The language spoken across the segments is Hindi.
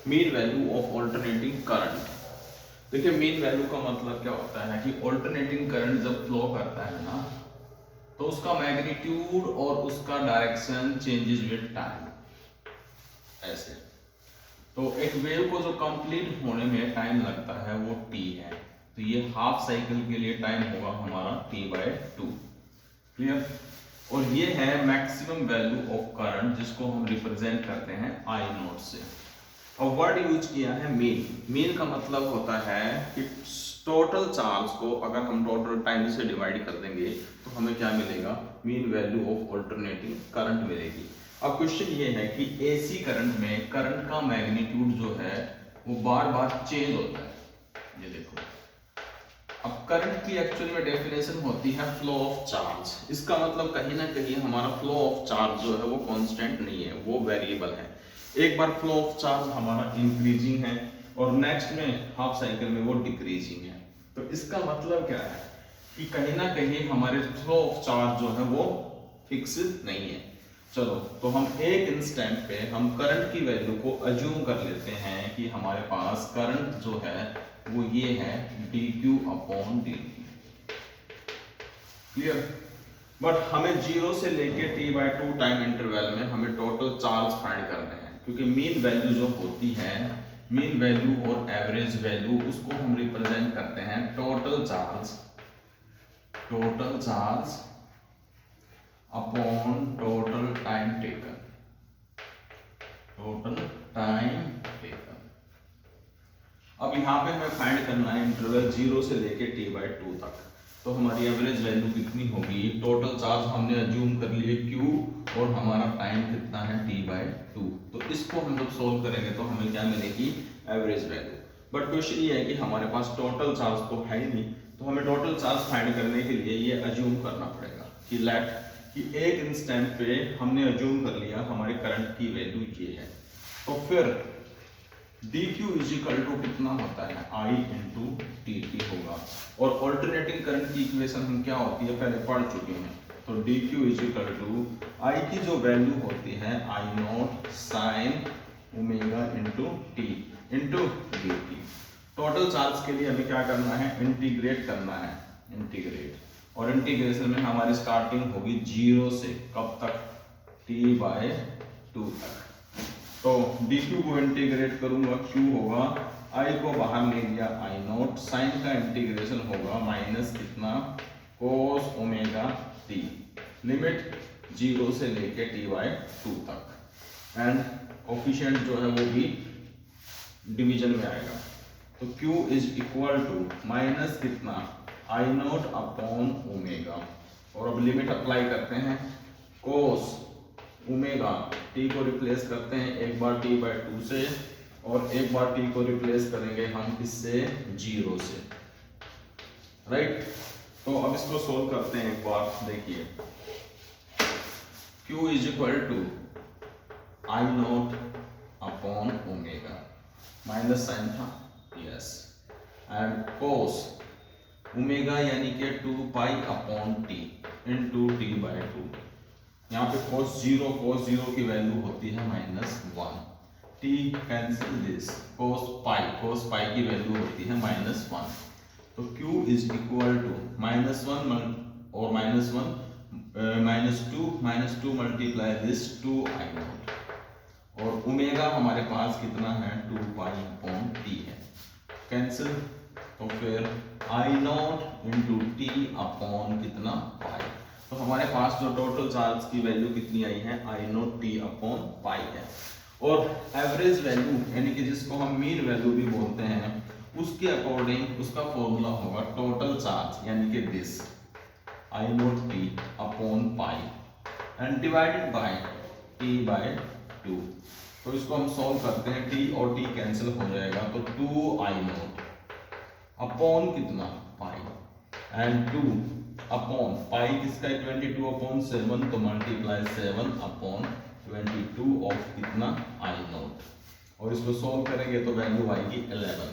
Mean value of alternating current. देखिए मीन वैल्यू का मतलब क्या होता है कि ऑल्टरनेटिंग करंट जब फ्लो करता है ना, तो उसका मैग्नीट्यूड और उसका डायरेक्शन चेंजेस विद टाइम। ऐसे तो एक वेव को जो कंप्लीट होने में टाइम लगता है वो t है, तो ये हाफ साइकिल के लिए टाइम होगा हमारा t/2। क्लियर। और ये है मैक्सिमम वैल्यू ऑफ करंट जिसको हम रिप्रेजेंट करते हैं आई नोट से। और वर्ड यूज किया है मीन। मीन का मतलब होता है कि टोटल चार्ज को अगर हम टोटल टाइम से डिवाइड कर देंगे तो हमें क्या मिलेगा, mean value of alternating current मिलेगी। अब क्वेश्चन ये है कि एसी करंट में करंट का मैग्नीट्यूड जो है वो बार बार चेंज होता है। ये देखो, अब करंट की एक्चुअल में डेफिनेशन होती है फ्लो ऑफ चार्ज। इसका मतलब कहीं ना कहीं हमारा फ्लो ऑफ चार्ज जो है वो कांस्टेंट नहीं है, वो वेरिएबल है। एक बार फ्लो ऑफ चार्ज हमारा इंक्रीजिंग है और नेक्स्ट में हाफ साइकिल में वो डिक्रीजिंग है। तो इसका मतलब क्या है कि कहीं ना कहीं हमारे फ्लो ऑफ चार्ज जो है वो फिक्स नहीं है। चलो तो हम एक इंस्टेंट पे हम करंट की वैल्यू को अज्यूम कर लेते हैं कि हमारे पास करंट जो है वो ये है dq/dt। क्लियर। बट हमें 0 से लेके t/2 टाइम इंटरवल में हमें टोटल चार्ज फाइंड करने हैं, क्योंकि मीन वैल्यू जो होती है, मीन वैल्यू और एवरेज वैल्यू उसको हम रिप्रेजेंट करते हैं total charge upon total time taken. अब यहाँ पे हमें फाइंड करना है इंटरवल 0 से लेके t/2 तक। तो हमारी एवरेज वैल्यू कितनी होगी, टोटल चार्ज हमने अज्यूम कर लिए q और हमारा टाइम कितना है t/2। तो इसको हम जब सोल्व करेंगे तो हमें क्या मिलेगी, एवरेज वैल्यू। बट क्वेश्चन ये है कि हमारे पास टोटल चार्ज तो है ही नहीं, तो हमें टोटल चार्ज फाइंड करने के लिए ये अज्यूम करना पड़ेगा कि लेट कि एक इंस्टेंट पे हमने अज्यूम कर लिया हमारे करंट की वैल्यू ये है। तो फिर dq इज इक्वल टू कितना होता है, I इंटू dt होगा। और ऑल्टरनेटिंग करंट की इक्वेशन हम क्या होती है पहले पढ़ चुके हैं। तो dq is equal to I की जो वैल्यू होती है I naught sine omega into t into dt। Total charge के लिए हमें क्या करना है, इंटीग्रेट करना है, इंटीग्रेट। और इंटीग्रेशन में हमारी स्टार्टिंग होगी 0 से कब तक, t/2 तक। तो dq को इंटीग्रेट करूंगा, q होगा, I को बाहर ले लिया I नॉट, साइन का इंटीग्रेशन होगा माइनस कितना, cos ओमेगा t, लिमिट 0 से लेके t/2 तक। एंड कोफिशिएंट जो है वो भी डिवीजन में आएगा। तो q is equal to minus कितना, I नॉट अपॉन ओमेगा। और अब लिमिट अप्लाई करते हैं, cos ओमेगा t को रिप्लेस करते हैं एक बार t/2 से और एक बार t को रिप्लेस करेंगे हम किससे, 0 से। राइट। तो अब इसको सोल्व करते हैं एक बार, देखिए q is equal to I naught upon omega, minus sine था, यस, एंड cos ओमेगा यानी कि 2π/t इंटू t/2। यहाँ पे cos 0 की वैल्यू होती है -1, t कैंसिल दिस, cos पाई की वैल्यू होती है -1। तो q इज इक्वल टू -1 और -2 मल्टीप्लाई दिस 2I नॉट, और ओमेगा हमारे पास कितना है 2π/t है, कैंसिल। तो फिर I not into T upon कितना, पाई। तो हमारे पास जो टोटल चार्ज की वैल्यू कितनी आई है, I not T upon pi है। और एवरेज वैल्यू यानी कि जिसको हम मीन वैल्यू भी बोलते हैं, उसके अकॉर्डिंग उसका फॉर्मूला होगा टोटल चार्ज यानी कि this I not T upon pi and divided by t/2। तो इसको हम सॉल्व करते हैं, t और t कैंसिल हो जाएगा, तो 2I नॉट अपॉन कितना, पाई, एंड 2 अपॉन पाई किसका है 22/7, तो मल्टीप्लाई 7/22 ऑफ कितना, I नॉट। और इसको सॉल्व करेंगे तो वैल्यू आएगी 11।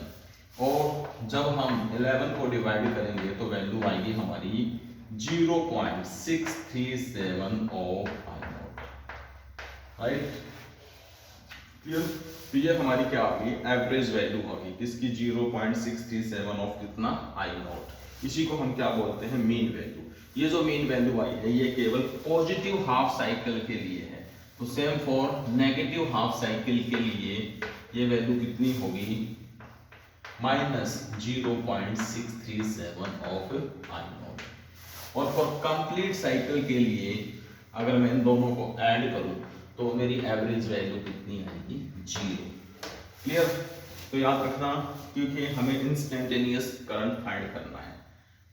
और जब हम 11 को डिवाइड करेंगे तो वैल्यू आएगी हमारी 0.637 of I not. Right, clear. तो ये हमारी क्या आ गई, एवरेज वैल्यू आ गई किसकी, 0.637 ऑफ कितना, आई नॉट। इसी को हम क्या बोलते हैं, मीन वैल्यू। ये जो मीन वैल्यू आई है ये केवल पॉजिटिव हाफ साइकिल के लिए है। तो same for negative half cycle के लिए ये वैल्यू कितनी होगी, -0.637 ऑफ आई नॉट। और फॉर कंप्लीट साइकिल के लिए अगर मैं इन दोनों को ऐड करूं तो मेरी एवरेज वैल्यू कितनी आएगी, 0। क्लियर। तो याद रखना, क्योंकि हमें इंस्टेंटेनियस करंट फाइंड करना है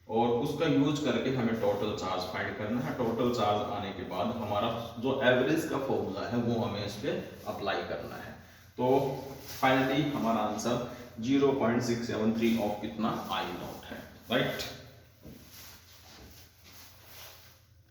और उसका यूज करके हमें टोटल चार्ज फाइंड करना है। टोटल चार्ज आने के बाद हमारा जो एवरेज का फॉर्मूला है वो हमें इस पर अप्लाई करना है। तो फाइनली हमारा आंसर 0.673 ऑफ कितना, आई नॉट है, राइट।